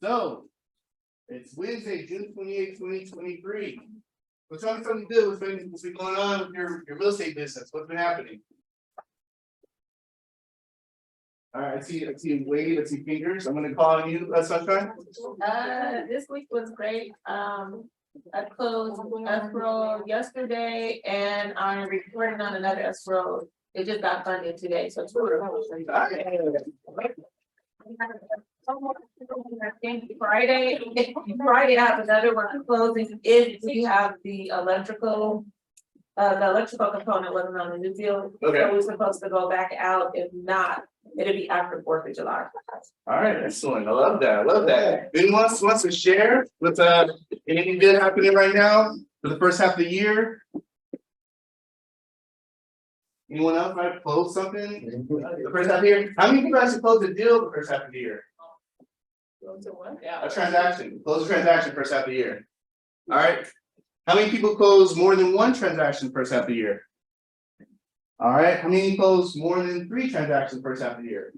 So it's Wednesday, June 28th, 2023. What's on something to do? What's been going on with your real estate business? What's been happening? All right, I see Wade, I see fingers. I'm gonna call on you, Sunshine. This week was great. I closed escrow yesterday and I'm reporting on another escrow. It just got funded today, so it's Friday, I have another one closing if we have the electrical component wasn't on the new deal. Okay. So we're supposed to go back out. If not, it'll be after 4th of July. All right, excellent. I love that. I love that. Anyone else wants to share with anything good happening right now for the first half of the year? Anyone else might have closed something the first half of the year? How many people actually closed a deal the first half of the year? Yeah. A transaction. Close a transaction first half of the year. All right. How many people close more than one transaction first half of the year? All right. How many close more than 3 transactions first half of the year?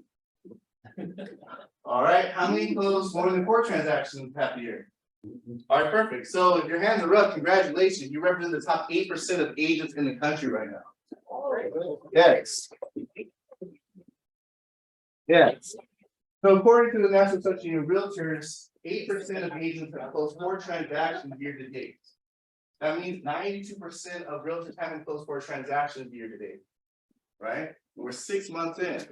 All right. How many close more than 4 transactions half the year? All right, perfect. So if your hands are up, congratulations. You represent the top 8% of agents in the country right now. Yes. Yes. So according to the National Association of Realtors, 8% of agents have closed 4 transactions year to date. That means 92% of realtors haven't closed 4 transactions year to date. Right? We're 6 months in.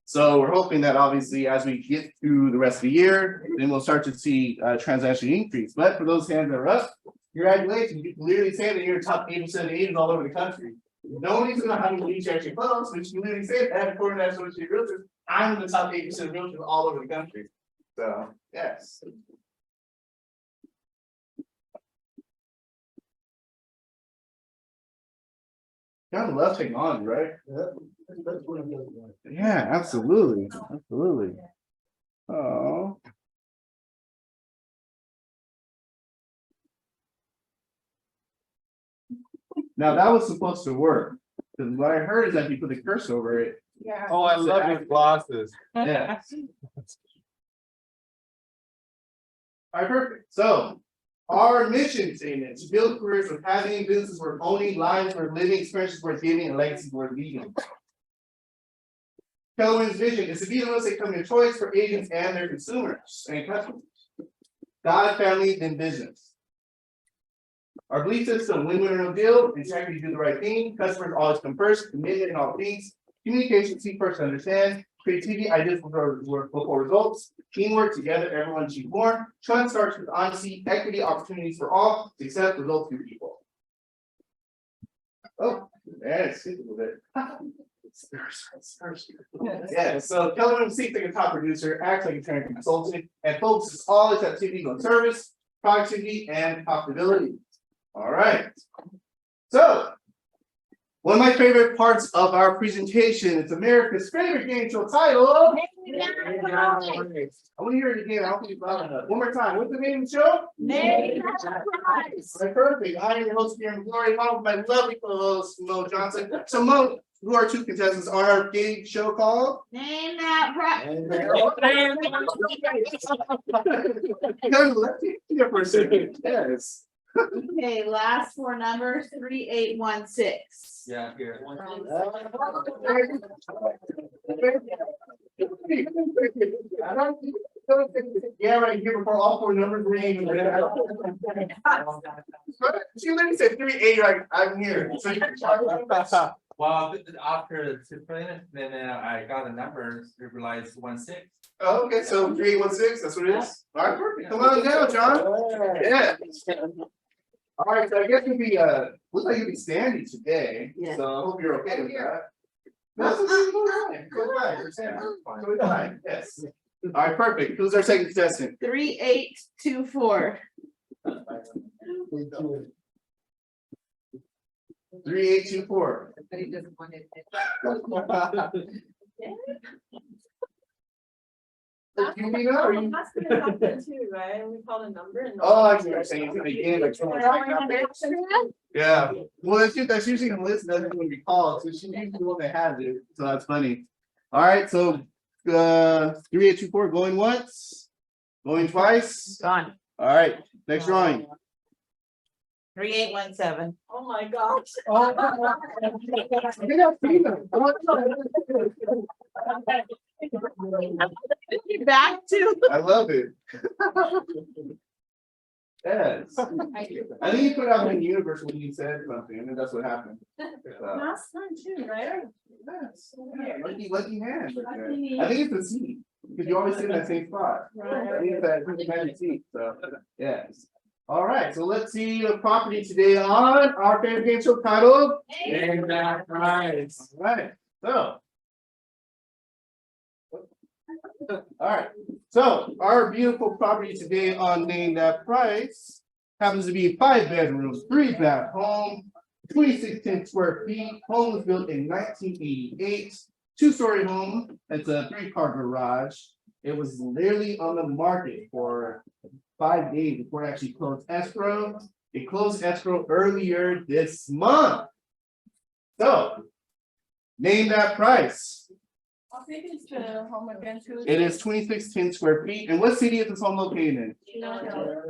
So we're hoping that obviously as we get through the rest of the year, then we'll start to see transaction increase. But for those hands that are up, congratulations. You can literally say that you're top 8% of agents all over the country. No one's gonna know how many leads you actually close, but you can literally say that according to that Association of Realtors, I'm in the top 8% of realtors all over the country. So yes. Gotta love technology, right? Yeah, absolutely. Absolutely. Oh. Now that was supposed to work. Because what I heard is that you put the cursor over it. Yeah. Oh, I love your glasses. Yeah. All right, perfect. So our mission statement to build careers with having businesses worth owning, lives worth living, experiences worth giving, and legacies worth leaving. Keller vision is to be the real estate company of choice for agents and their consumers and customers. God, family, then business. Our belief system: win-win or no deal, integrity, do the right thing, customers always come first, commitment in all things, communication, seek first to understand, creativity, ideas before results, teamwork, together, everyone achieve more, trust starts with honesty, equity, opportunities for all, success results through people. Oh, that's a little bit. Yeah, so Keller seeks like a top producer, acts like a trained consultant, and focuses all its activities on service, productivity, and profitability. All right. So, one of my favorite parts of our presentation is America's favorite game show title. I want to hear it again. I don't think it's loud enough. One more time. What's the name of the show? Name Right, perfect. I am your host here in Glory, along with my lovely co-host Mo Johnson. So Mo, who are 2 contestants on our game show called? Name that prize. Here for a second. Yes. Okay, last 4 numbers, 3816. Yeah, here. Yeah, right here before all 4 numbers were even. She literally said 38, like I'm here. So you Well, after the finish, then I got the numbers, it realized 16. oh, okay, so 3816, that's what it is. All right, perfect. Come on down, John. Yeah. All right, so I guess you'll be looks like you'll be standing today. Yeah. So I hope you're okay with that. That's fine. Go back. You're standing. Go back. Yes. All right, perfect. Who's our second contestant? 3824. 3824. You mean, or you- That's gonna happen too, right? We call a number and. Oh, I see what you're saying. It's gonna begin like someone's like, yeah. Well, that's usually the list doesn't even be called, so she's usually the one that has it. So that's funny. All right, so 3824 going once, Going twice? Gone. All right, next drawing. 3817. Oh, my gosh. Back to. I love it. Yes. I think you put out in the universe when you said something, and then that's what happened. Last time too, right? Yes. Lucky hand. I think it's a seat, because you always sit in that same spot. I think it's that magic seat, so, yes. All right, so let's see the property today on our favorite game show titled. Name that price. All right, so. All right, so our beautiful property today on Name That Price happens to be 5 bedrooms, 3 bath home, 2610 square feet. Home was built in 1988, 2-story home. It's a 3-car garage. It was literally on the market for 5 days before it actually closed escrow. It closed escrow earlier this month. So, name that price. I think it's the home again too. It is 2610 square feet. And what city is this home located in?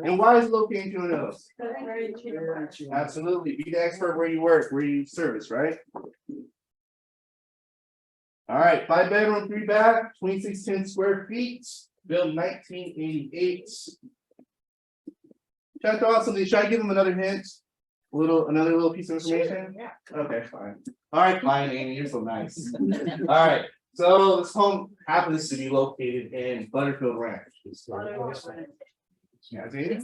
And why is it located in Chino Hills? Very cheap. Absolutely. Be the expert where you work, where you service, right? All right, 5 bedroom, 3 bath, 2610 square feet, built 1988. Should I throw out something? Should I give them another hint? Another little piece of information? Yeah. Okay, fine. All right, fine, Amy, you're so nice. All right, so this home happens to be located in Butterfield Ranch. Yeah, see?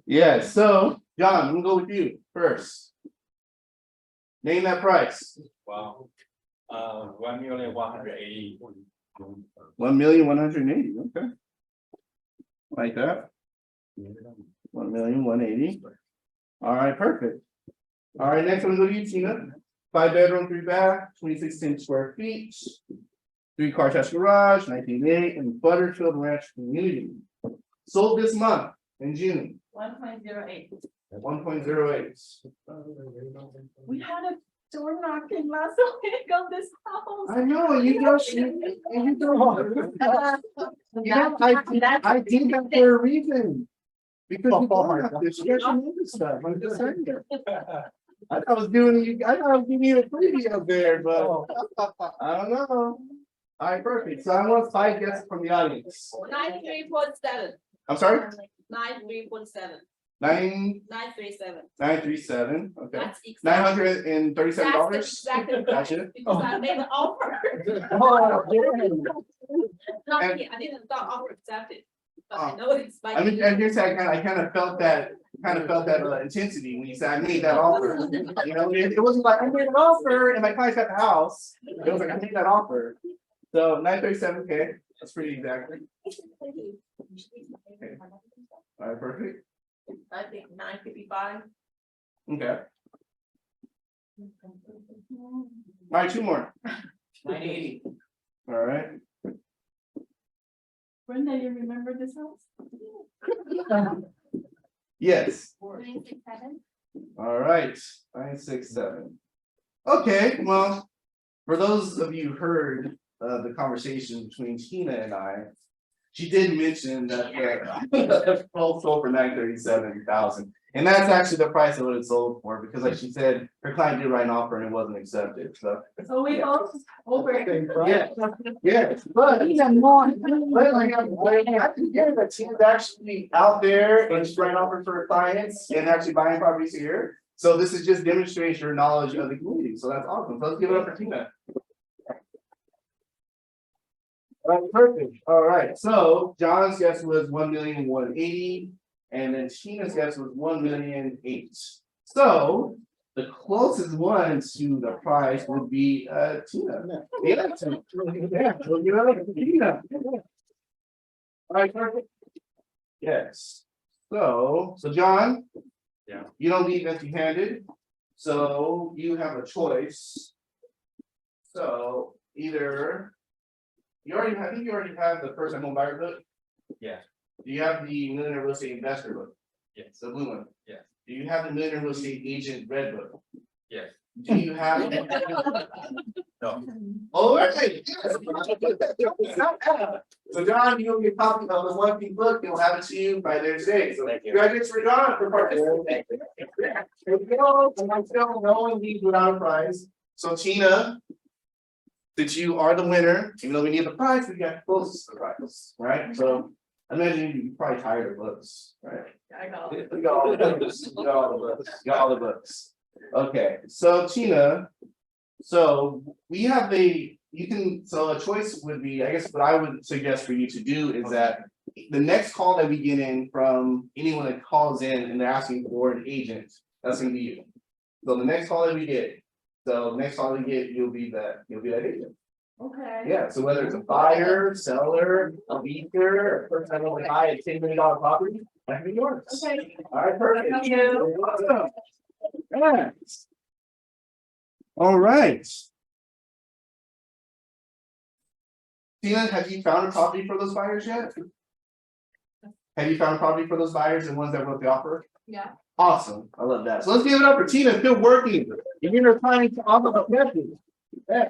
Yeah, so, John, I'm gonna go with you first. Name that price. Wow. 1,180,000. 1,180,000, okay. Like that. 1,180,000. All right, perfect. All right, next one, go to you, Tina. 5 bedroom, 3 bath, 2610 square feet. 3-car attached garage, 1988, in Butterfield Ranch community. Sold this month in June, 1.08. at 1.08. We had a door knocking last week on this house. I know, you just, you don't. Yeah, I did that for a reason. Because you don't have this, you guys should know this stuff, I'm just saying. I thought I was giving you a freebie up there, but I don't know. All right, perfect. So I want 5 guesses from the audience. 93.7. I'm sorry? 93.7. 9, 937. 937, okay. That's exactly. $937? That's exactly right, Gotcha. because I made an offer. Oh, Not And- me, I didn't thought offer accepted, but Oh. I know it's by. I mean, and here's I kind of felt that intensity when you said I made that offer. You know, it wasn't like I made an offer and my client's at the house. It was like I made that offer. So 937, okay, that's pretty exactly. All right, perfect. I think 955. Okay. All right, 2 more. 980. All right. Brenda, you remember this house? Yes. 967. All right, 967. Okay, well, for those of you who heard the conversation between Tina and I, she did mention that the sold for 937,000. And that's actually the price of what it sold for, because like she said, her client did write an offer and it wasn't accepted, so. So we both over. Yeah, yes, but. Even more. I can hear that Tina's actually out there and she's writing offers for her clients and actually buying properties here. So this is just demonstrating her knowledge of the community, so that's awesome, so let's give it up for Tina. All right, perfect, all right, so John's guess was 1,180,000. And then Tina's guess was 1,000,008. So the closest one to the price would be Tina. Yeah, we'll give it up to Tina. All right, perfect. Yes. So John. Yeah. You don't leave empty-handed. So you have a choice. So either I think you already have the first home buyer book. Yeah. Do you have the millionaire real estate investor book? Yes. The blue one? Yes. Do you have the millionaire real estate agent red book? Yes. Do you have? No. All right. So John, you'll get a copy of the one big book, he'll have it to you by their today, so congratulations for John for participating. There we go, and I'm still knowing these without a prize, so Tina. Since you are the winner, even though we need the prize, we got closest to the prize, right? So I imagine you're probably tired of books, right? I got it. We got all the books, we got all the books, we got all the books. Okay, so Tina, so we have so a choice would be, I guess what I would suggest for you to do is that the next call that we get in from anyone that calls in and they're asking for an agent, that's gonna be you. So the next call that we get, you'll be that agent. Okay. Yeah, so whether it's a buyer, seller, a leaser, a person that wants to buy a $10 million property, that can be yours. Okay. All right, perfect. Thank you. Awesome. Yes. All right. Tina, have you found a property for those buyers yet? Have you found a property for those buyers and ones that wrote the offer? Yeah. Awesome, I love that. So let's give it up for Tina, still working. You're gonna trying to offer the message. Yeah.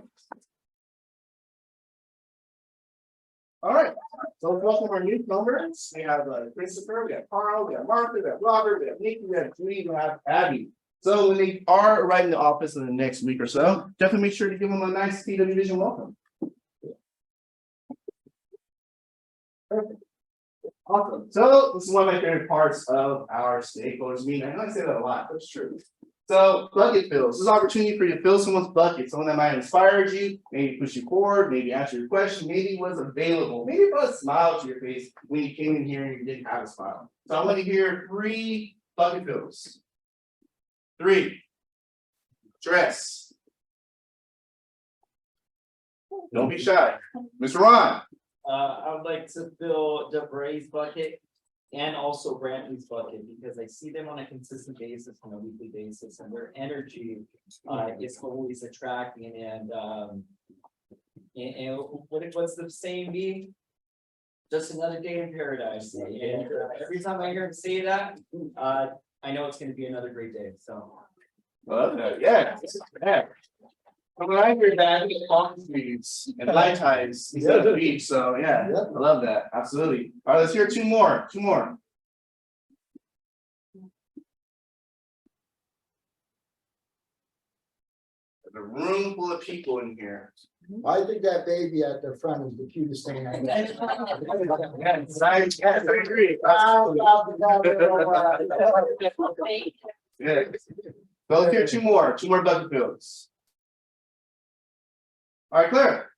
All right, so let's welcome our new members. We have Christopher, we have Carl, we have Martha, we have Robert, we have Nikki, we have Judy, we have Abby. So when they are arriving in the office in the next week or so, definitely make sure to give them a nice TW Vision welcome. Perfect. Awesome. So this is one of my favorite parts of our stakeholders meeting. I know I say that a lot, but it's true. So bucket fills. This is an opportunity for you to fill someone's bucket, someone that might have inspired you, maybe push you forward, maybe answer your question, maybe was available, maybe brought a smile to your face when you came in here and you didn't have a smile. So I want to hear 3 bucket fills. 3. Dress. Don't be shy. Mr. Ron. I would like to fill DeVray's bucket and also Brantley's bucket because I see them on a consistent basis, on a weekly basis, and their energy is always attracting and what's the saying be? Just another day in paradise. And every time I hear him say that, I know it's gonna be another great day, so. Yeah. When I hear that, I get palm trees and light ties instead of the beach, so yeah, I love that, absolutely. All right, let's hear 2 more, 2 more. There's a room full of people in here. I think that baby at the front is the cutest thing I know. Yes, I agree. Yeah. So let's hear 2 more bucket fills. All right, Claire.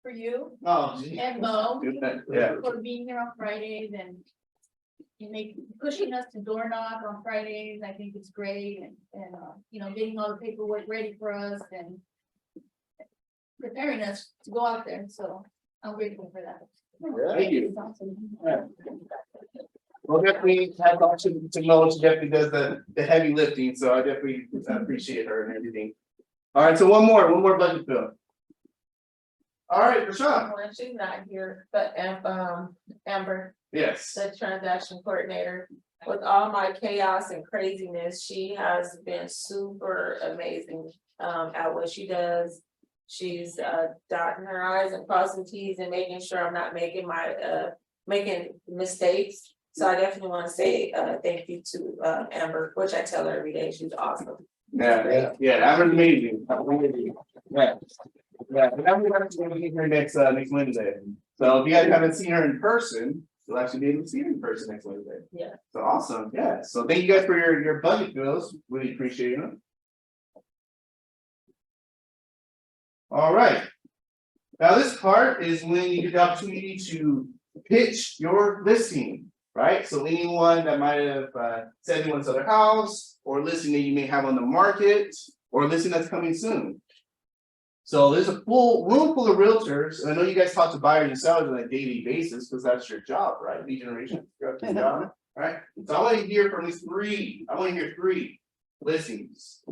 For you Oh, gee. and Mo, Yeah. for being here on Fridays and you pushing us to door knock on Fridays. I think it's great and you know, getting all the paperwork ready for us and preparing us to go out there. So I'm grateful for that. Thank you. It's awesome. Well, definitely have option to know she definitely does the heavy lifting, so I definitely appreciate her and everything. All right, so one more budget bill. All right, Rashawn. Well, she's not here, but Amber, Yes. the transaction coordinator, with all my chaos and craziness, she has been super amazing at what she does. She's dotting her i's and crossing t's and making sure I'm not making making mistakes. So I definitely want to say thank you to Amber, which I tell her every day. She's awesome. Yeah, that was amazing. Yeah, and I'm gonna be here next Wednesday. So if you guys haven't seen her in person, you'll actually be able to see her in person next Wednesday. Yeah. So awesome, yeah. So thank you guys for your budget bills. Really appreciate them. All right. Now this part is when you get the opportunity to pitch your listing, right? So anyone that might have said they want to sell their house, or listing that you may have on the market, or a listing that's coming soon. So there's a room full of realtors, and I know you guys talk to buyers and sellers on a daily basis because that's your job, right? Lead generation, your job, right? So I want to hear from these 3. I want to hear 3 listings.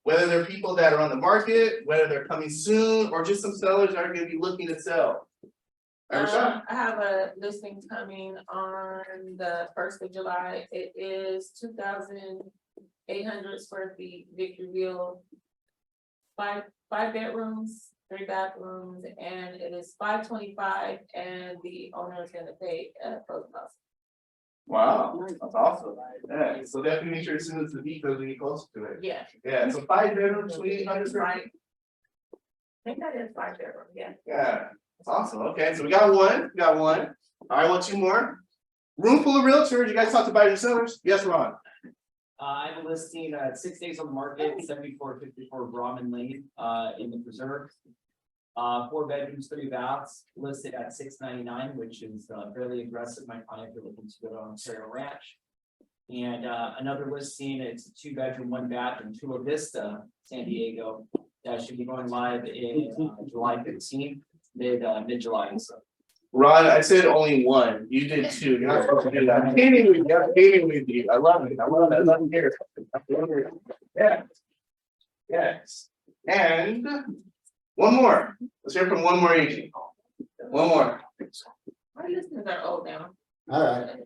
Whether they're people that are on the market, whether they're coming soon, or just some sellers that are going to be looking to sell. I have a listing coming on the 1st of July. It is 2,000 800 square feet, Victorville. Five bedrooms, 3 bathrooms, and it is 525, and the owner is gonna pay closing costs. Wow, that's awesome. Yeah, so definitely make sure as soon as the details we get closer to it. Yeah. Yeah, so 5 bedrooms, 800 square feet. I think that is 5 bedroom, yeah. Yeah, that's awesome. Okay, so we got one. All right, want 2 more? Room full of realtors. You guys talked about your sellers? Yes, Ron. I have a listing at 6 days on the market, 7454 Brahman Lane, in the preserve. 4 bedrooms, 3 baths, listed at $699, which is fairly aggressive. My client, they're looking to go to Ontario Ranch. And another listing, it's a 2 bedroom, 1 bath in Chula Vista, San Diego. That should be going live in July 15th, mid-July. So Ron, I said only one. You did 2. You're not supposed to do that. I'm kidding with you. I'm kidding with you. I love it. I love it. I love it here. Yeah. Yes. And one more. Let's hear from one more agent. One more. My listeners are old now. All right.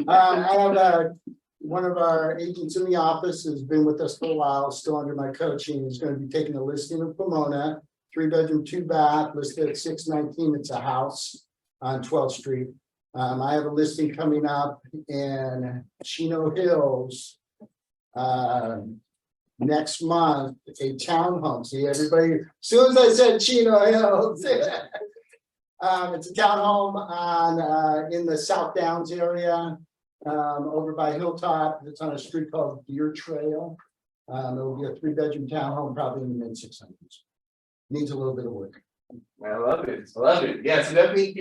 I have one of our agents in the office has been with us for a while, still under my coaching. He's going to be taking a listing of Pomona, 3 bedroom, 2 bath, listed at 619. It's a house on 12th Street. I have a listing coming up in Chino Hills next month, a townhome. See, everybody, as soon as I said Chino Hills, it's a townhome on in the South Downs area, over by Hilltop. It's on a street called Deer Trail. It will be a 3 bedroom townhome, probably in the mid 600s. Needs a little bit of work. I love it. I love it. Yeah, so definitely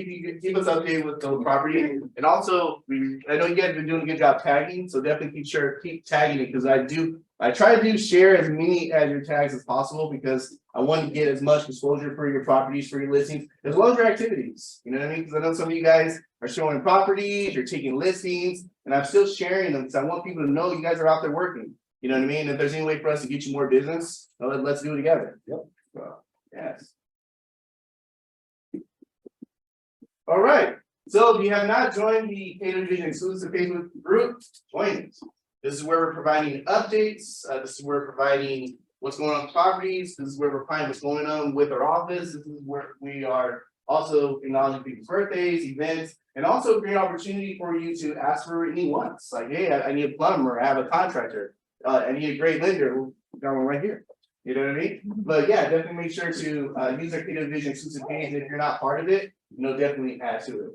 keep us updated with the property. And also, I know you guys have been doing a good job tagging, so definitely keep tagging it because I try to share as many as your tags as possible because I want to get as much exposure for your properties, for your listings, as well as your activities. You know what I mean? Because I know some of you guys are showing properties, you're taking listings, and I'm still sharing them because I want people to know you guys are out there working. You know what I mean? If there's any way for us to get you more business, let's do it together. Yep. So, yes. All right. So if you have not joined the Stakeholder Meeting exclusive Facebook group, join us. This is where we're providing updates. This is where we're providing what's going on with properties. This is where we're providing what's going on with our office. This is where we are also acknowledging people's birthdays, events, and also a great opportunity for you to ask for any wants. Like, hey, I need a plumber, I have a contractor, I need a great lender. We got one right here. You know what I mean? But yeah, definitely make sure to use our Stakeholder Vision exclusive page. If you're not part of it, definitely add to it.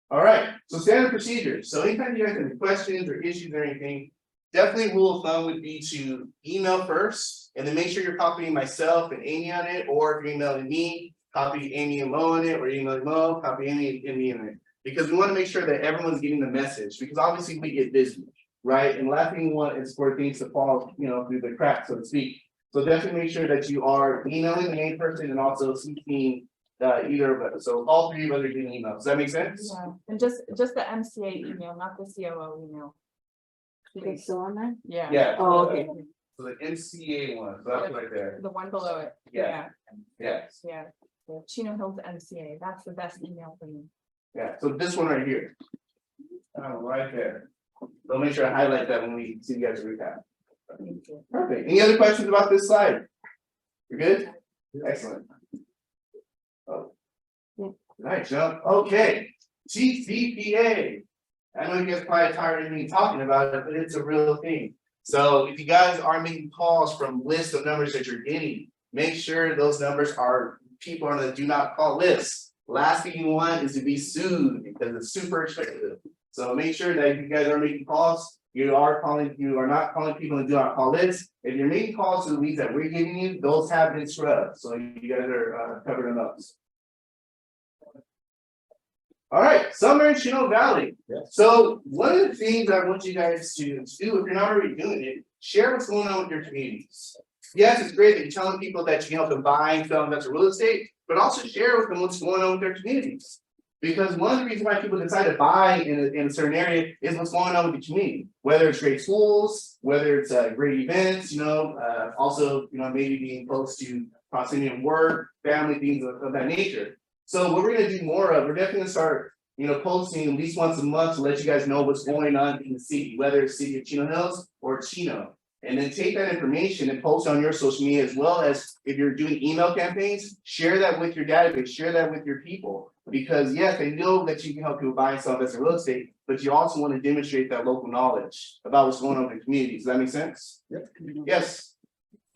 All right, so standard procedures. So anytime you guys have any questions or issues or anything, definitely rule of thumb would be to email first and then make sure you're copying myself and Amy on it, or if you're emailing me, copy Amy and Mo on it, or email Mo, copy Amy and me on it. Because we want to make sure that everyone's getting the message, because obviously we get busy, right? And the last thing we want is for things to fall, through the cracks, so to speak. So definitely make sure that you are emailing the main person and also CCing either of us. So all 3 of us are getting emails. Does that make sense? Yeah, and just the MCA email, not the COO email. Is it still on there? Yeah. Yeah. Oh, okay. So the MCA one, so that's right there. The one below it. Yeah. Yes. Yeah. The Chino Hills MCA, that's the best email for me. Yeah. So this one right here. Right there. So make sure I highlight that when we see you guys recap. Thank you. Perfect. Any other questions about this slide? We're good? Excellent. Oh. Nice jump. Okay. TCPA. I know you guys are probably tired of me talking about it, but it's a real thing. So if you guys are making calls from lists of numbers that you're getting, make sure those numbers are people on the do not call list. Last thing you want is to be sued because it's super expensive. So make sure that if you guys are making calls, you are not calling people and do not call lists. If you're making calls to the leads that we're giving you, those have been scrubbed. So you guys are covered in those. All right, summer in Chino Valley. Yes. So one of the things I want you guys to do, if you're not already doing it, share what's going on with your communities. Yes, it's great that you're telling people that you can help them buy and sell investor real estate, but also share with them what's going on with their communities. Because one of the reasons why people decide to buy in a certain area is what's going on with the community, whether it's great schools, whether it's great events, also, maybe being close to proximity of work, family, things of that nature. So what we're going to do more of, we're definitely going to start, posting at least once a month to let you guys know what's going on in the city, whether it's city of Chino Hills or Chino. And then take that information and post on your social media, as well as if you're doing email campaigns, share that with your database, share that with your people. Because yes, they know that you can help people buy and sell investment real estate, but you also want to demonstrate that local knowledge about what's going on in the community. Does that make sense? Yep. Yes.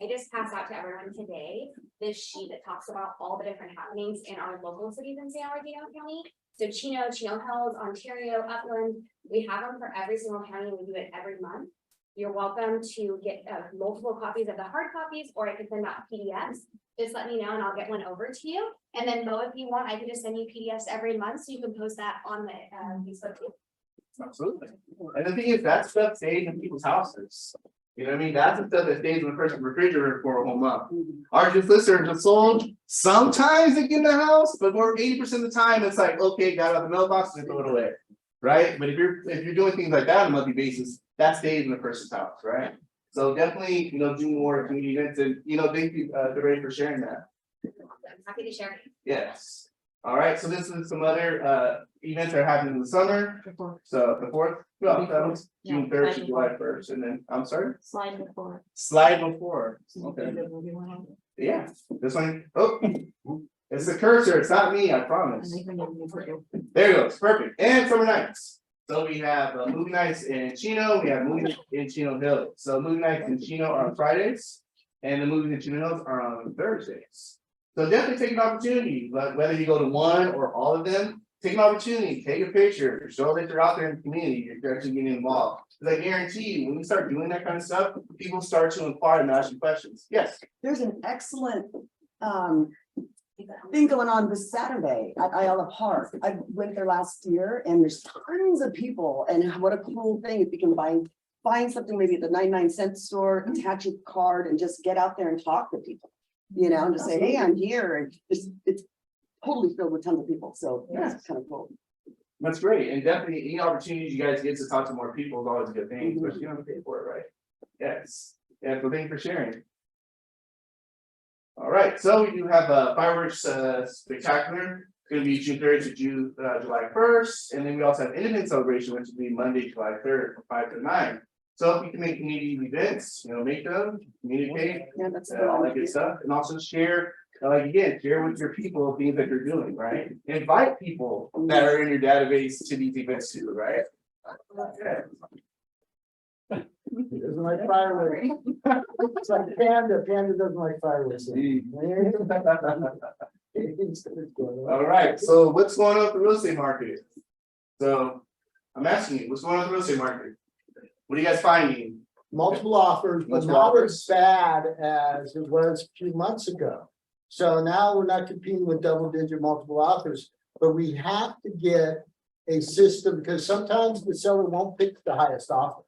I just passed out to everyone today this sheet that talks about all the different happenings in our local cities in San Bernardino County. So Chino, Chino Hills, Ontario, Upland, we have them for every single county. We do it every month. You're welcome to get multiple copies of the hard copies, or I can send out PDFs. Just let me know and I'll get one over to you. And then Mo, if you want, I can just send you PDFs every month so you can post that on the Facebook page. Absolutely. And the thing is, that stuff stays in people's houses. You know what I mean? That's the stuff that stays in the person's refrigerator for a whole month. Our just listeners are sold. Sometimes they get in the house, but more 80% of the time, it's like, okay, got out of the mailbox and throw it away. Right? But if you're doing things like that on a monthly basis, that stays in the person's house, right? So definitely, do more community events, and thank you, DeRay, for sharing that. I'm happy to share. Yes. All right, so this is some other events that are happening in the summer. So the 4th, well, that was June 3rd to July 1st, and then I'm sorry. Slide before. Slide before. Okay. Yeah, this one. Oh, it's the cursor. It's not me. I promise. There it goes. Perfect. And summer nights. So we have movie nights in Chino. We have movie nights in Chino Hills. So movie nights in Chino are on Fridays, and the movies in Chino Hills are on Thursdays. So definitely take an opportunity, but whether you go to one or all of them, take an opportunity, take a picture, show that you're out there in the community, you're actually getting involved. Because I guarantee you, when you start doing that kind of stuff, people start to inquire and ask you questions. Yes. There's an excellent thing going on this Saturday at Ayala Park. I went there last year and there's tons of people, and what a cool thing if you can find something maybe at the 99-cent store, attach a card and just get out there and talk to people, and just say, hey, I'm here. And it's totally filled with tons of people. So that's kind of cool. That's great. And definitely any opportunities you guys get to talk to more people is always a good thing, especially you don't have to pay for it, right? Yes. Yeah, so thank you for sharing. All right, so we do have a fireworks spectacular. It's going to be June 3rd to July 1st. And then we also have Independence Celebration, which will be Monday, July 3rd from 5 to 9. So if you can make community events, make them, communicate, Yeah, that's all that good stuff. And also share, share with your people things that you're doing, right? Invite people that are in your database to these events too, right? Okay. He doesn't like fireworks. It's like Panda doesn't like fireworks. All right, so what's going on with the real estate market? So I'm asking you, what's going on with the real estate market? What are you guys finding? Multiple offers, but Multiple not offers. as bad as it was a few months ago. So now we're not competing with double-digit multiple offers, but we have to get a system, because sometimes the seller won't pick the highest offer.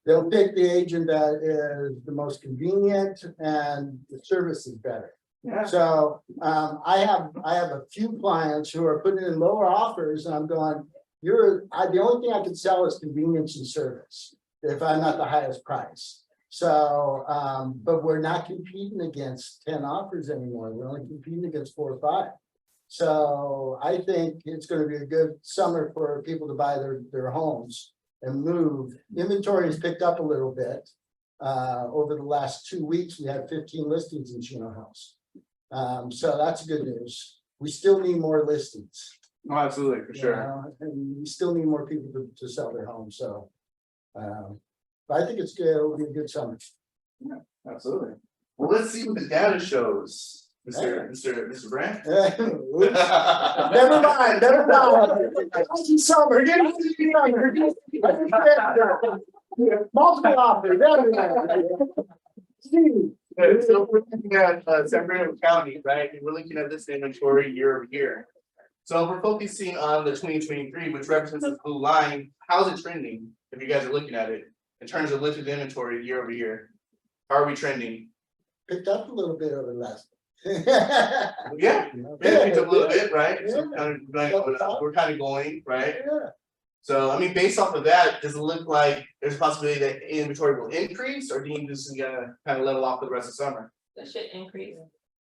They'll pick the agent that is the most convenient and the service is better. Yeah. So I have a few clients who are putting in lower offers, and I'm going, the only thing I can sell is convenience and service if I'm not the highest price. So but we're not competing against 10 offers anymore. We're only competing against 4 or 5. So I think it's going to be a good summer for people to buy their homes and move. Inventory has picked up a little bit. Over the last 2 weeks, we had 15 listings in Chino House. So that's good news. We still need more listings. Oh, absolutely, for sure. And we still need more people to sell their homes. So but I think it's good. It'll be a good summer. Absolutely. Well, let's see what the data shows, Mr. Brandt. Never mind. Summer. Multiple offers. So we're looking at San Bernardino County, right? And we're looking at this inventory year over year. So we're focusing on the 2023, which represents the blue line. How's it trending? If you guys are looking at it in terms of listed inventory year over year, how are we trending? Picked up a little bit over the last. Yeah, it picked up a little bit, right? So we're kind of going, right? Yeah. So I mean, based off of that, does it look like there's a possibility that inventory will increase, or do you just kind of level off for the rest of summer? That should increase.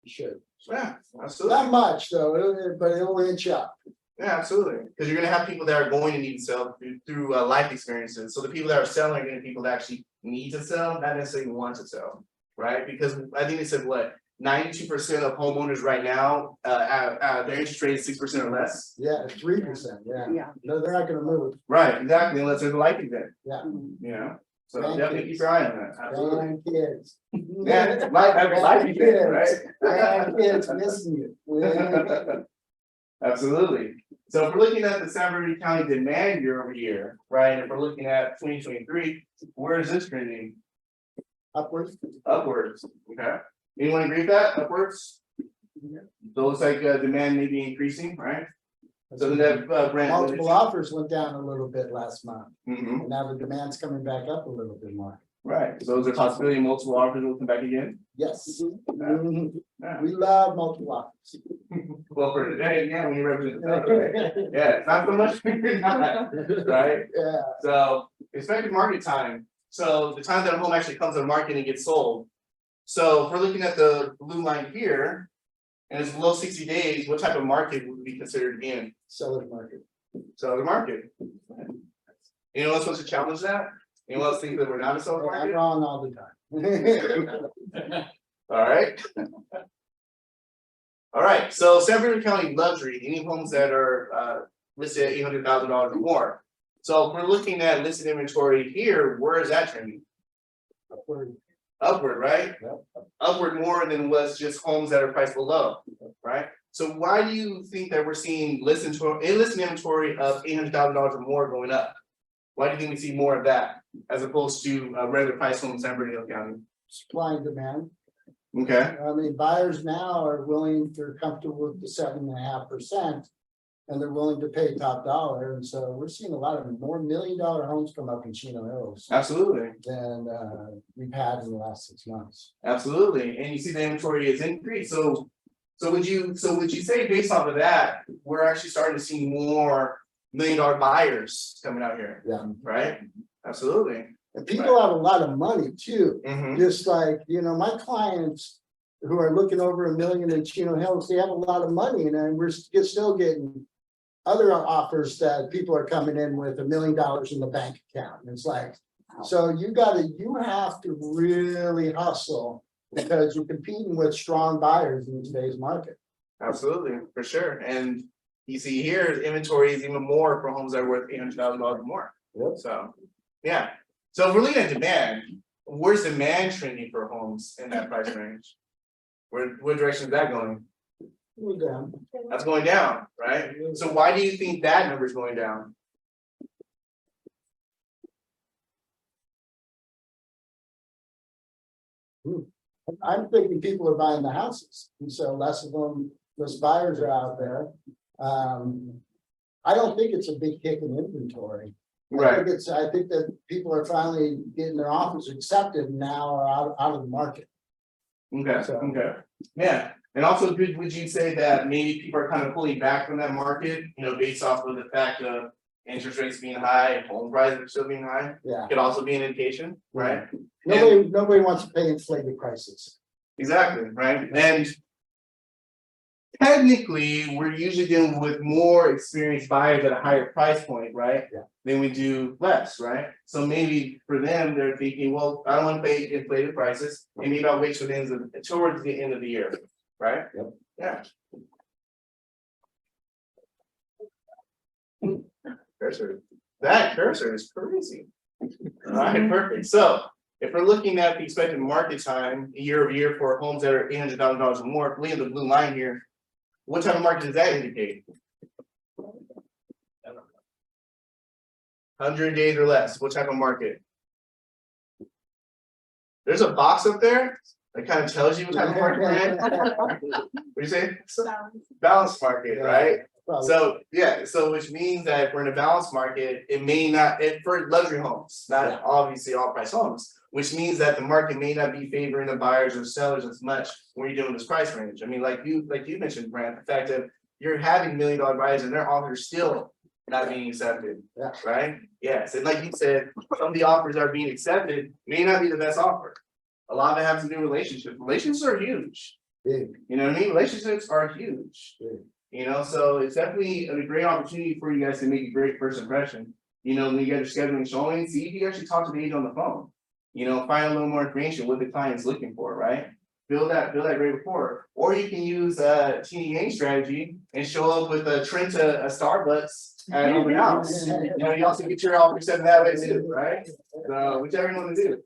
Sure. Yeah, absolutely. Not much though, but it'll inch up. Yeah, absolutely, because you're gonna have people that are going to need to sell through life experiences, so the people that are selling are gonna be people that actually need to sell, not necessarily want to sell. Right, because I think they said what, 92% of homeowners right now, their interest rate is 6% or less. Yeah, 3%, yeah. Yeah. No, they're not gonna move. Right, exactly, unless there's a life event, Yeah. you know, so Grandkids. definitely keep your eye on that, absolutely. Grandkids. Yeah, life event, right? Grandkids missing you. Absolutely. So if we're looking at the San Bernardino County demand year over year, right, if we're looking at 2023, where is this trending? Upwards. Upwards, okay? Anyone agree with that, upwards? So it looks like demand may be increasing, right? So then that brand. Multiple offers went down a little bit last month, Mhm, and now the demand's coming back up a little bit more. right, so is there a possibility multiple offers will come back again? Yes. Yeah. Mhm. Yeah. We love multiple offers. Well, for today, yeah, when you represent the South, right? Yeah, not so much, not, right? Yeah, So expected market time, so the time that a home actually comes to the market and gets sold. So if we're looking at the blue line here. And it's below 60 days, what type of market would be considered to be in? seller's market. Seller market. Anyone else wants to challenge that? Anyone else think that we're not a seller I'm market? wrong all the time. Alright. Alright, so San Bernardino County luxury, any homes that are listed at $800,000 or more. So if we're looking at listed inventory here, where is that trending? Upward. Upward, right? Yep. Upward more than was just homes that are priced below, right? So why do you think that we're seeing listed inventory of $800,000 or more going up? Why do you think we see more of that as opposed to regular price homes in San Bernardino County? Supply and demand. Okay, I mean, buyers now are willing, they're comfortable with the 7.5%. And they're willing to pay top dollar, and so we're seeing a lot of more $1 million homes come up in Chino Hills absolutely, than we've had in the last 6 months. absolutely, and you see the inventory is increased, so would you say based off of that, we're actually starting to see more $1 million buyers coming out here, Yeah, right? Absolutely. and people have a lot of money too, Mhm. just like, my clients who are looking over $1 million in Chino Hills, they have a lot of money, and then we're still getting other offers that people are coming in with $1 million in the bank account. And it's like, so you have to really hustle because you're competing with strong buyers in today's market. Absolutely, for sure, and you see here, the inventory is even more for homes that are worth $800,000 or more. Yep. So, yeah, so if we're looking at demand, where's demand trending for homes in that price range? What direction is that going? We're down. That's going down, right? So why do you think that number is going down? I'm thinking people are buying the houses, and so less of them, those buyers are out there. I don't think it's a big kick in inventory. I think that people are finally getting their offers accepted and now are out of the market. Okay, So- okay, yeah, and also would you say that maybe people are kind of pulling back from that market, based off of the fact of interest rates being high and home prices are still being high? Yeah, Could also be an indication, right? nobody wants to pay inflated prices. Exactly, right? And technically, we're usually dealing with more experienced buyers at a higher price point, right? Yeah. Than we do less, right? So maybe for them, they're thinking, well, I don't want to pay inflated prices, and maybe I'll wait till towards the end of the year, right? Yep. Yeah. That cursor is crazy. All right, perfect. So if we're looking at the expected market time year over year for homes that are $800,000 or more, look at the blue line here. What type of market does that indicate? 100 days or less. What type of market? There's a box up there that kind of tells you what type of market we're in. What do you say? Balanced market, right? Well, So, yeah, so which means that if we're in a balanced market, it may not, for luxury homes, not obviously all price homes, which means that the market may not be favoring the buyers or sellers as much when you're doing this price range. I mean, like you mentioned, Brent, the fact that you're having $1 million buyers and their offers still not being accepted, Yeah. right? Yes, and like you said, some of the offers are being accepted may not be the best offer. A lot of it has to do with relationships. Relationships are huge. big. You know what I mean? Relationships are huge. Big. You know, so it's definitely a great opportunity for you guys to make a great first impression. You know, when you guys are scheduling showing, see if you actually talk to the agent on the phone. You know, find a little more information, what the client's looking for, right? Build that great rapport. Or you can use a TDA strategy and show up with a trend to a Starbucks at an open house. You know, you also get your offer set that way too, right? So whichever you want to do.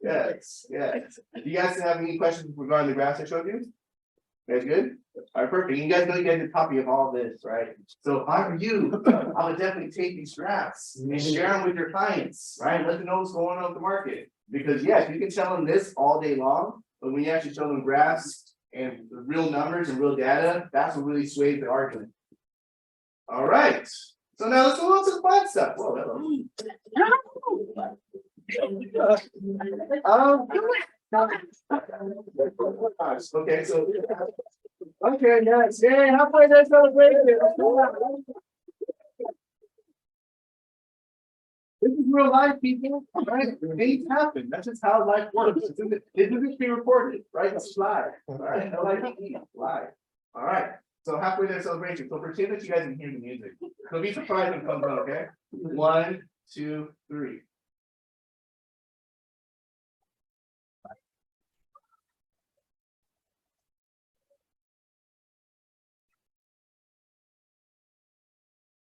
Yes, yes. Do you guys have any questions regarding the graphs I showed you? You guys good? All right, perfect. You guys know you get a copy of all this, right? So if I were you, I would definitely take these graphs and share them with your clients, right? Let them know what's going on with the market. Because yes, you can tell them this all day long, but when you actually show them graphs and real numbers and real data, that's what really sways the argument. All right. So now let's go on to the fun stuff. Whoa, okay, so okay, yes, yeah, halfway there celebration. This is real life, people, right? Things happen. That's just how life works. It doesn't be recorded, right? It's live. All right, live. All right. So halfway there celebration. So pretend that you guys can hear the music. So be surprised when it comes on, okay? 1, 2, 3.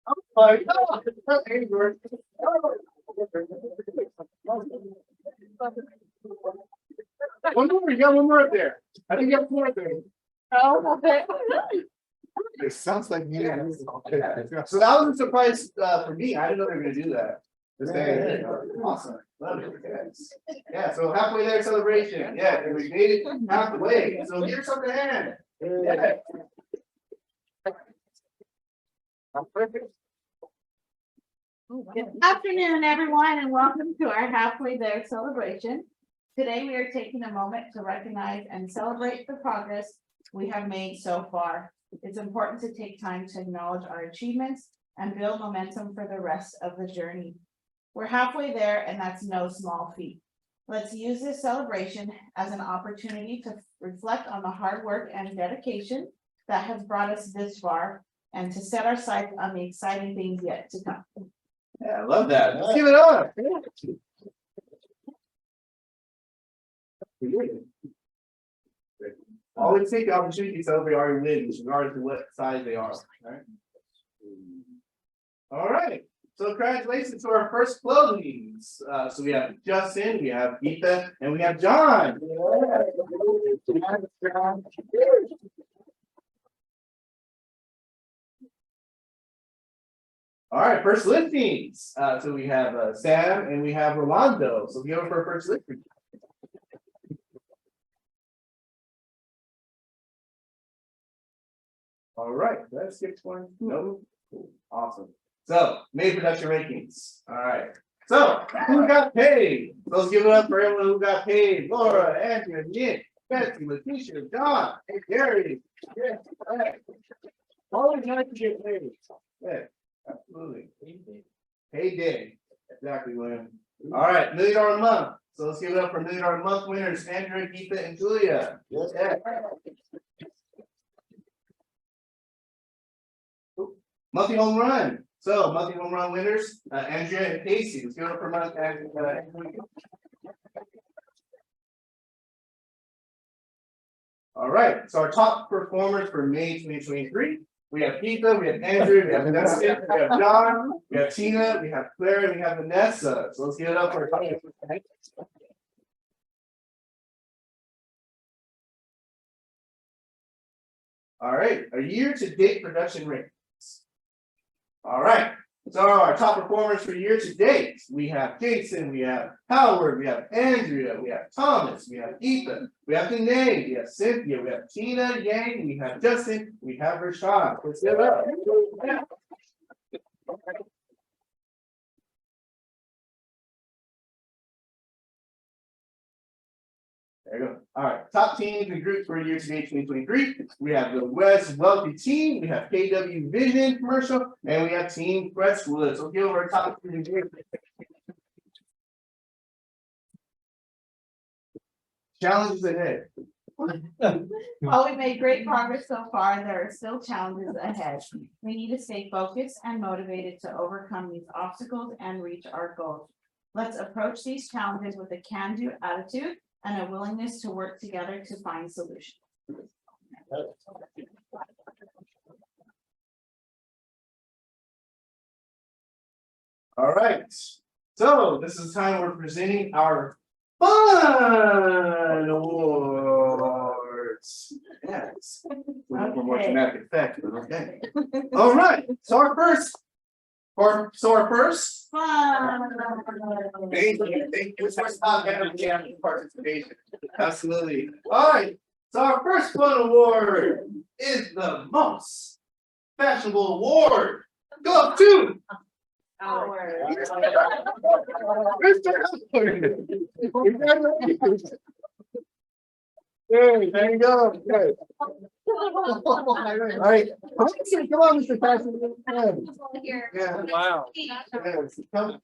Oh my God. One more, you got one more up there. I think you got 4 up there. Oh, okay. It sounds like me. So that was a surprise for me. I didn't know they were gonna do that. Awesome. Love it. Yes. Yeah, so halfway there celebration. Yeah, we made it halfway. So give yourself a hand. Yeah. Good afternoon, everyone, and welcome to our halfway there celebration. Today, we are taking a moment to recognize and celebrate the progress we have made so far. It's important to take time to acknowledge our achievements and build momentum for the rest of the journey. We're halfway there, and that's no small feat. Let's use this celebration as an opportunity to reflect on the hard work and dedication that has brought us this far, and to set our sights on the exciting things yet to come. Yeah, I love that. Let's give it up. Always take the opportunity to celebrate our wins, regardless of what size they are. All right. So congratulations to our first closings. So we have Justin, we have Ethan, and we have John. All right, first listings. So we have Sam and we have Rolando. So we go for our first listing. All right, let's skip one. Nope. Cool. Awesome. So May production rankings. All right. So who got paid? Let's give it up for everyone who got paid. Laura, Andrew, Nick, Betsy, Leticia, John, hey Gary. Yeah. All right. Always nice to get paid. Yeah, absolutely. Payday. Exactly, William. All right, $1 million a month. So let's give it up for $1 million a month winners, Andrew, Geetha, and Julia. Yeah. Monthly home run. So monthly home run winners, Andrea and Casey. Let's give it up for month. All right. So our top performers for May 2023. We have Geetha, we have Andrew, we have Dustin, we have John, we have Tina, we have Claire, and we have Vanessa. So let's give it up for our top. All right, a year-to-date production rate. All right, so our top performers for year-to-date, we have Jason, we have Howard, we have Andrea, we have Thomas, we have Ethan, we have Danae, we have Cynthia, we have Tina, Yang, we have Justin, we have Rashad. Let's give it up. There you go. All right, top teams and groups for year-to-date 2023. We have the West Wealthy Team, we have KW Vision Commercial, and we have Team Crestwood. So give our top three. Challenges ahead. While we made great progress so far, there are still challenges ahead. We need to stay focused and motivated to overcome these obstacles and reach our goals. Let's approach these challenges with a can-do attitude and a willingness to work together to find solutions. All right, so this is the time we're presenting our fun awards. Yes. Not for more dramatic effect, but okay. All right, so our first. Fun. Thank you. It's first time having participation. Absolutely. All right, so our first fun award is the most fashionable award. Go to. Mr. Howard. Congratulations. Hey, there you go. Good. All right. Come on, Mr. Tyson. Here. Yeah. Wow. Yes. Come.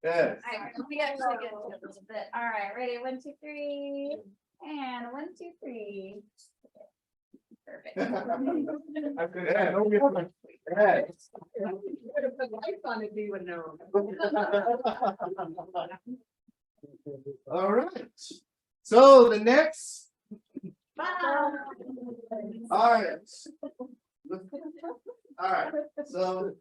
Yes. Alright, we actually get a little bit. Alright, ready? 1, 2, 3. And 1, 2, 3. Perfect. Yeah. All right. So the next. All right. All right. So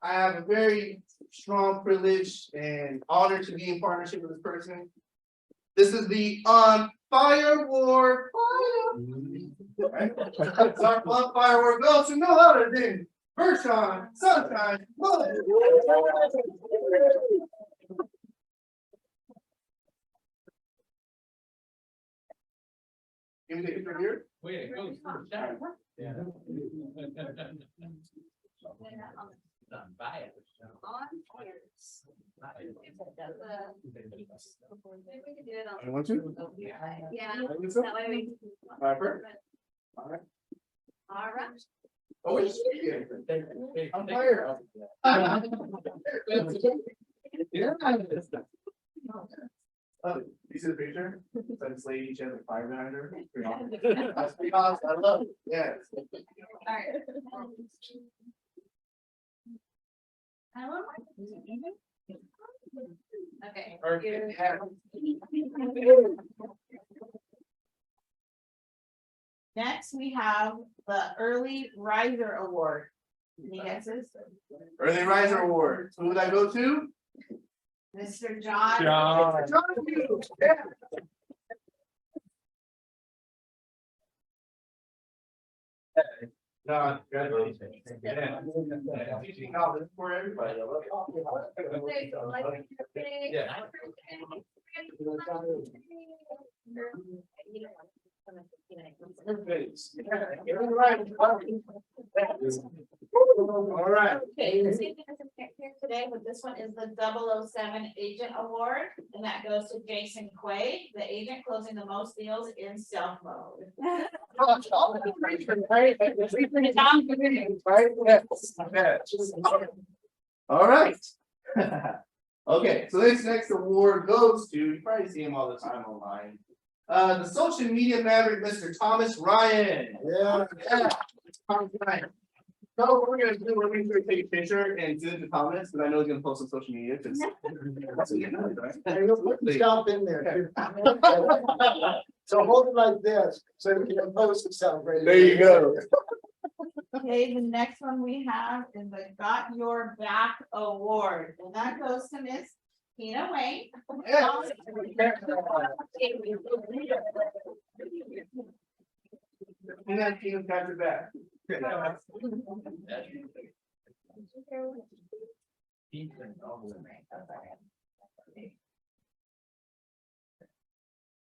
I have a very strong privilege and honor to be in partnership with this person. This is the On Fire Award. Right? So our On Fire Award goes to no other than Bershon Sunshine. Can we take it from here? Wait, it goes first. Yeah. Done by it. I want to. Yeah. I think so. That way we. All right, perfect. All right. Alright. Oh, wait. Yeah. I'm I'm fired. Yeah. Oh, you see the picture? So this lady, she has a fire behind her. That's pretty awesome. I love it. Yes. Alright. Okay. Perfect. Next, we have the Early Riser Award. Any guesses? Early Riser Award. Who would I go to? Mr. John. John. Yeah. John, congratulations. Yeah. Teaching knowledge for everybody. I love it. Yeah. All right. Okay, the same thing as here today, but this one is the 007 Agent Award, and that goes to Jason Quay, the agent closing the most deals in stealth mode. All right. Okay, so this next award goes to, you probably see him all the time online. The social media maverick, Mr. Thomas Ryan. Yeah. Thomas Ryan. So what we're gonna do, we're gonna take a picture and do the comments, because I know he's gonna post on social media. 'Cause that's what he knows, right? Jump in there. So hold it like this, so we can post yourself right. There you go. Okay, the next one we have is the Got Your Back Award, and that goes to Miss Tina Wayne. And then Tina's got your back.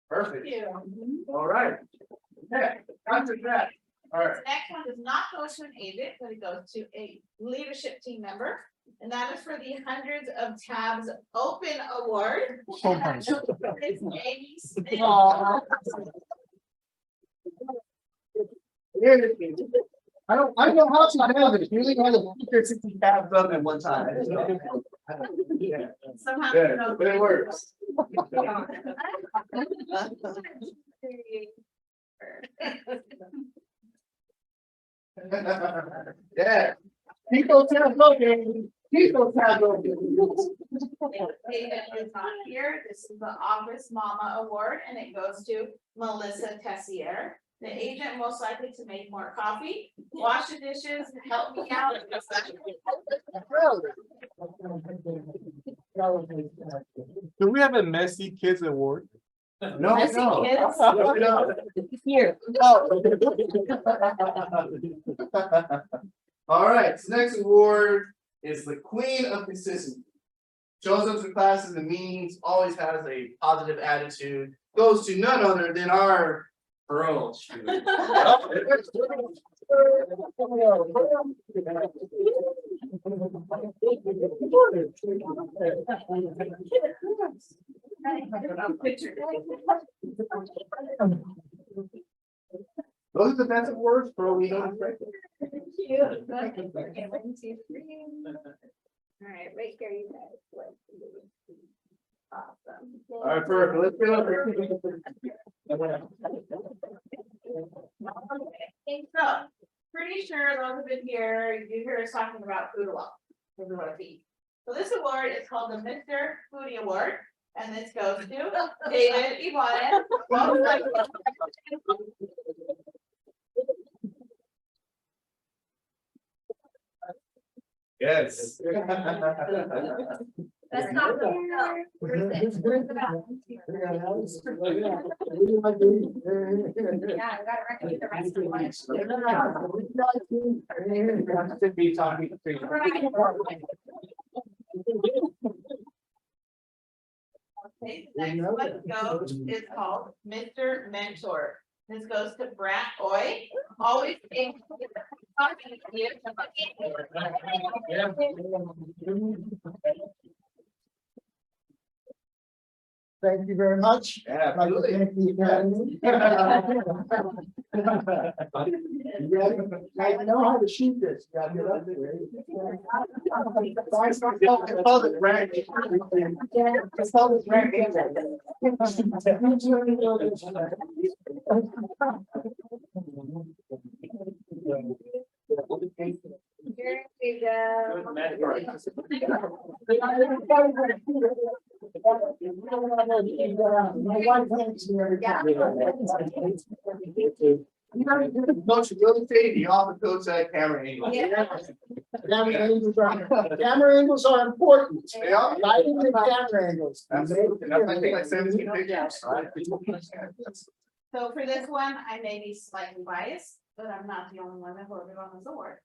Perfect. All right. Okay, got your back. All right. Next one does not go to an agent, but it goes to a leadership team member, and that is for the Hundreds of Tabs Open Award. And that goes to Miss Amy Smith. I don't know how she does it. She really had to keep her 60 tabs up at one time. Yeah, Somehow, yeah, but it works. Yeah. People tell okay. People tell okay. David is not here. This is the Office Mama Award and it goes to Melissa Tessier. The agent most likely to make more coffee, wash the dishes, help me out. Do we have a messy kids award? No, Messy no. kids. No. Here. All right, so next award is the Queen of Consistency. Shows up to classes and meetings, always has a positive attitude, goes to none other than our Pearl student. Those are the best awards, Pearl, we don't. All right, right here, you guys. Awesome. All right, perfect, let's get over. So, pretty sure those have been here, you hear us talking about food a lot, because we want to feed. So this award is called the Mr. Foodie Award, and this goes to David Iwanen. Yes. That's not fair. Where's the balance here? Yeah, I gotta recognize the rest Okay, the next one goes, is called Mr. Mentor. This goes to Brant Oy, always in. Thank you very much. Yeah, I'd like to absolutely. thank the academy. I know how to shoot this. You gotta get up there. It's called the brand. It's called the brand. Here we go. My wife thanks me every time. Coach real estate, you also coach camera angle. Camera angles are important. They are. Lighting and camera angles. Absolutely. That's why I take like 17 pictures, right? So for this one, I may be slightly biased, but I'm not the only one that voted on this award.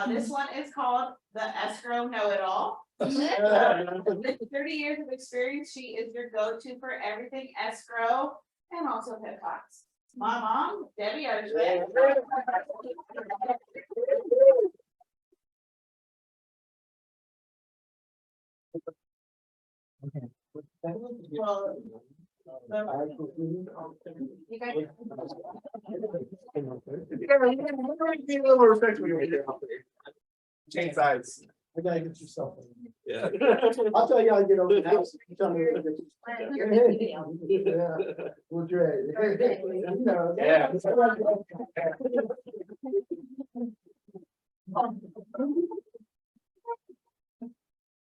This one is called the escrow know-it-all. With 30 years of experience, she is your go-to for everything escrow and also hip hops. My mom, Debbie Archway. Well, you guys. Give a little respect when you're here. Change sides. I gotta get yourself. Yeah. I'll tell you how to get over the house. You tell me what to do. Yeah, we'll trade. You know. Yeah.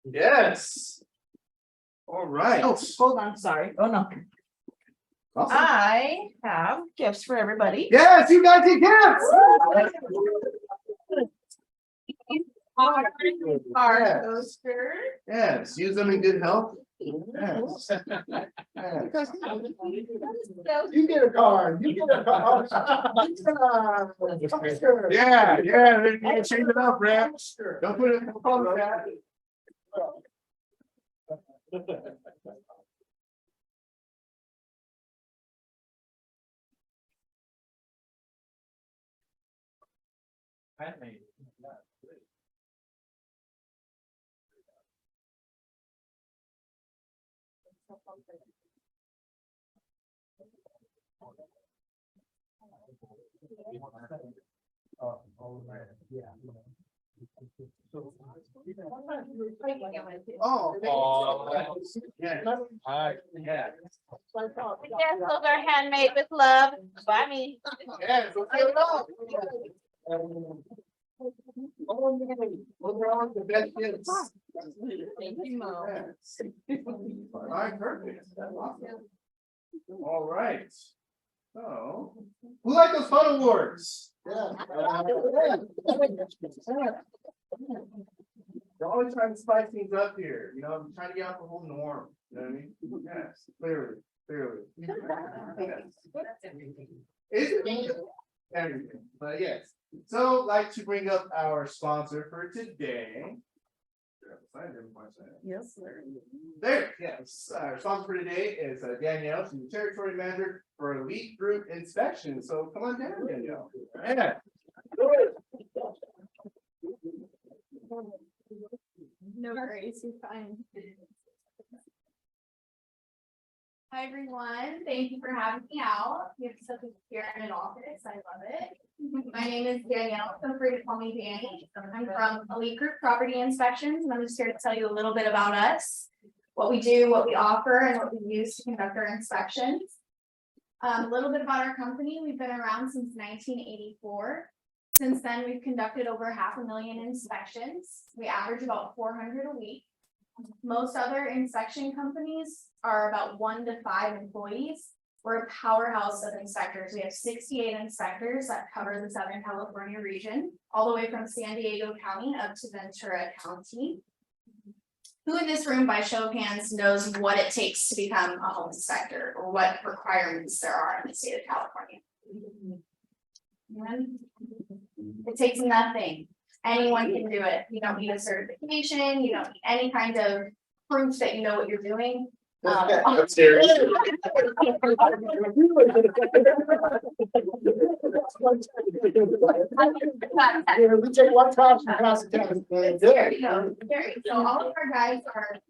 Yes. All right. Oh, hold on, sorry. Oh, no. Awesome. I have gifts for everybody. Yes, you guys get gifts. Card coaster. Yes, use them in good health. Yes. You get a card, you get a card. Yeah, yeah, you can change it up, Brad. Don't put it in the phone, Brad. Oh. Yeah. Yeah. Utensils are handmade with love by me. Yeah, so give it up. Oh, man. Those are all the best kids. Thank you, Mo. Yes. All right, perfect. That's awesome. All right. So, who like those fun awards? Yeah. They're always trying to spice things up here, you know, I'm trying to get out the whole norm, you know what I mean? Yes, clearly. It's everything, but yes, so like to bring up our sponsor for today. Yes, sir. There, yes, our sponsor for today is Danielle, she's the territory manager for Elite Group Inspection, so come on down, Danielle. Yeah. No worries, you're fine. Hi, everyone. Thank you for having me out. We have such a spirit office. I love it. My name is Danielle. Feel free to call me Danny. I'm from Elite Group Property Inspections, and I'm just here to tell you a little bit about us, what we do, what we offer, and what we use to conduct our inspections. A little bit about our company. We've been around since 1984. Since then, we've conducted over 500,000 inspections. We average about 400 a week. Most other inspection companies are about 1 to 5 employees. We're a powerhouse of inspectors. We have 68 inspectors that cover the Southern California region, all the way from San Diego County up to Ventura County. Who in this room, by show of hands, knows what it takes to become a home inspector or what requirements there are in the state of California? Anyone? It takes nothing. Anyone can do it. You don't need a certification. You don't need any kind of proof that you know what you're doing. I'm serious. We take one time and pass it down. There you go. So all of our guys are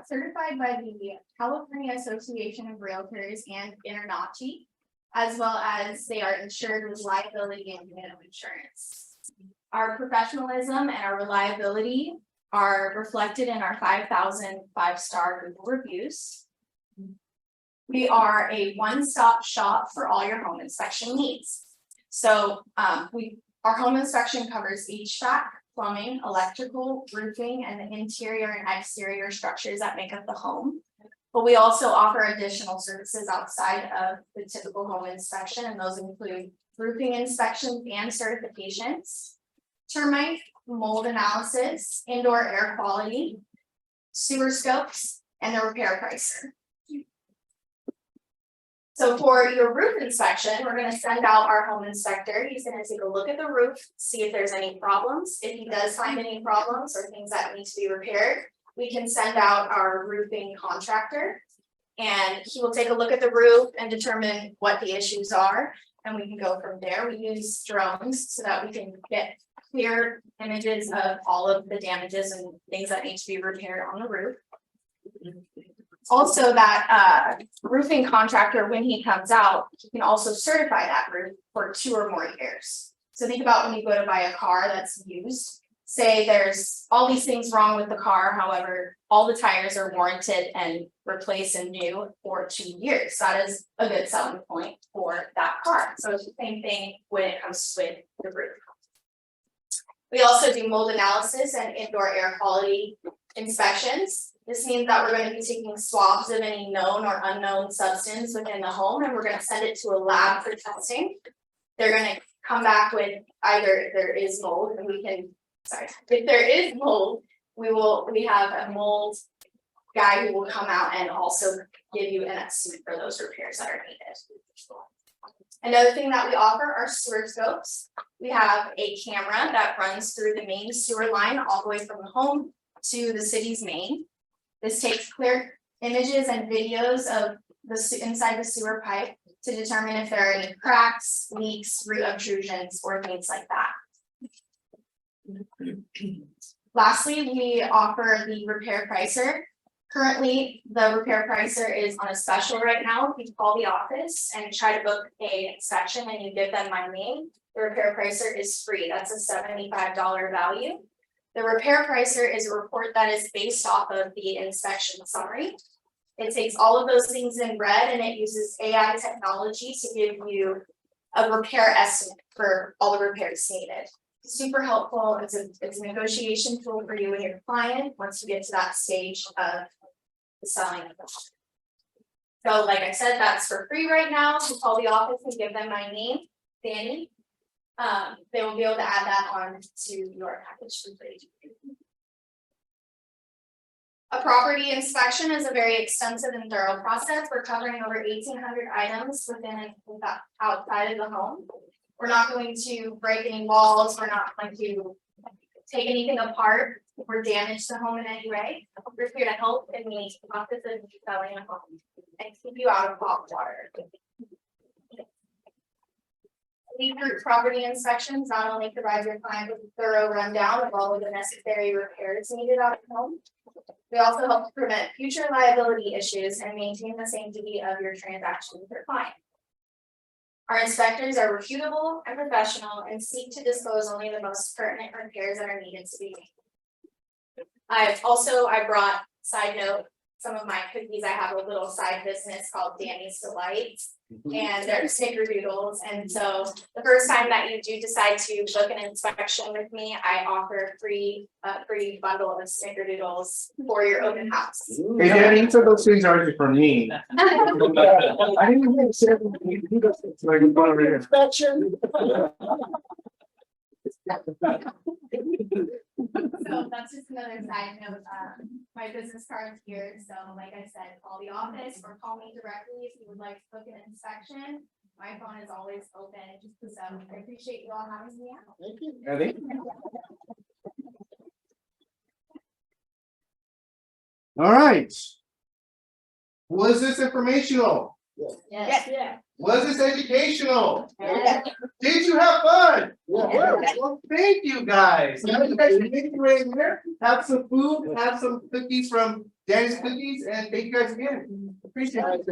certified by the California Association of Realtors and Internachi, as well as they are insured with liability and minimum insurance. Our professionalism and our reliability are reflected in our 5,000 5-star Google reviews. We are a one-stop shop for all your home inspection needs. So our home inspection covers HVAC, plumbing, electrical, roofing, and the interior and exterior structures that make up the home. But we also offer additional services outside of the typical home inspection, and those include roofing inspections and certifications, termite, mold analysis, indoor air quality, sewer scopes, and the repair pricer. So for your roof inspection, we're going to send out our home inspector. He's going to take a look at the roof, see if there's any problems. If he does find any problems or things that need to be repaired, we can send out our roofing contractor, and he will take a look at the roof and determine what the issues are, and we can go from there. We use drones so that we can get clear images of all of the damages and things that need to be repaired on the roof. Also, that roofing contractor, when he comes out, he can also certify that roof for 2 or more years. So think about when you go to buy a car that's used, say there's all these things wrong with the car, however, all the tires are warranted and replaced and new for 2 years. That is a good selling point for that car. So it's the same thing when it comes with the roof. We also do mold analysis and indoor air quality inspections. This means that we're going to be taking swabs of any known or unknown substance within the home, and we're going to send it to a lab for testing. They're going to come back with either if there is mold, and we can, if there is mold, we have a mold guy who will come out and also give you an estimate for those repairs that are needed. Another thing that we offer are sewer scopes. We have a camera that runs through the main sewer line all the way from the home to the city's main. This takes clear images and videos of the inside the sewer pipe to determine if there are any cracks, leaks, root obtrusions, or things like that. Lastly, we offer the repair pricer. Currently, the repair pricer is on a special right now. If you call the office and try to book an inspection and you give them my name, the repair pricer is free. That's a $75 value. The repair pricer is a report that is based off of the inspection summary. It takes all of those things in red and it uses AI technology to give you a repair estimate for all the repairs needed. Super helpful. It's a negotiation tool for you and your client once you get to that stage of the selling of the home. So like I said, that's for free right now. So call the office and give them my name, Danny. They will be able to add that on to your package for free. A property inspection is a very extensive and thorough process. We're covering over 1,800 items within and outside of the home. We're not going to break any walls. We're not going to take anything apart or damage the home in any way. We're here to help and meet the process of selling a home and keep you out of hot water. These group property inspections not only provide your client with a thorough rundown of all of the necessary repairs needed out of home, they also help to prevent future liability issues and maintain the sanctity of your transaction with your client. Our inspectors are reputable and professional and seek to dispose only the most pertinent repairs that are needed to be made. I brought, side note, some of my cookies. I have a little side business called Danny's Delights. And they're snickerdoodles, and so the first time that you do decide to book an inspection with me, I offer a free bundle of snickerdoodles for your open house. Hey, Danny, each of those things are actually for me. I didn't even say it's like I'm going over here. Inspection. So that's just another side note. My business card's here, so like I said, call the office or call me directly if you would like to book an inspection. My phone is always open, so I appreciate you all having me out. Thank you. Ready? All right. Was this informational? Yes, yeah. Was this educational? Yeah. Did you have fun? Yeah. Well, thank you guys. Now you guys can make it right here. Have some food, have some cookies from Danny's Cookies, and thank you guys again. Appreciate it.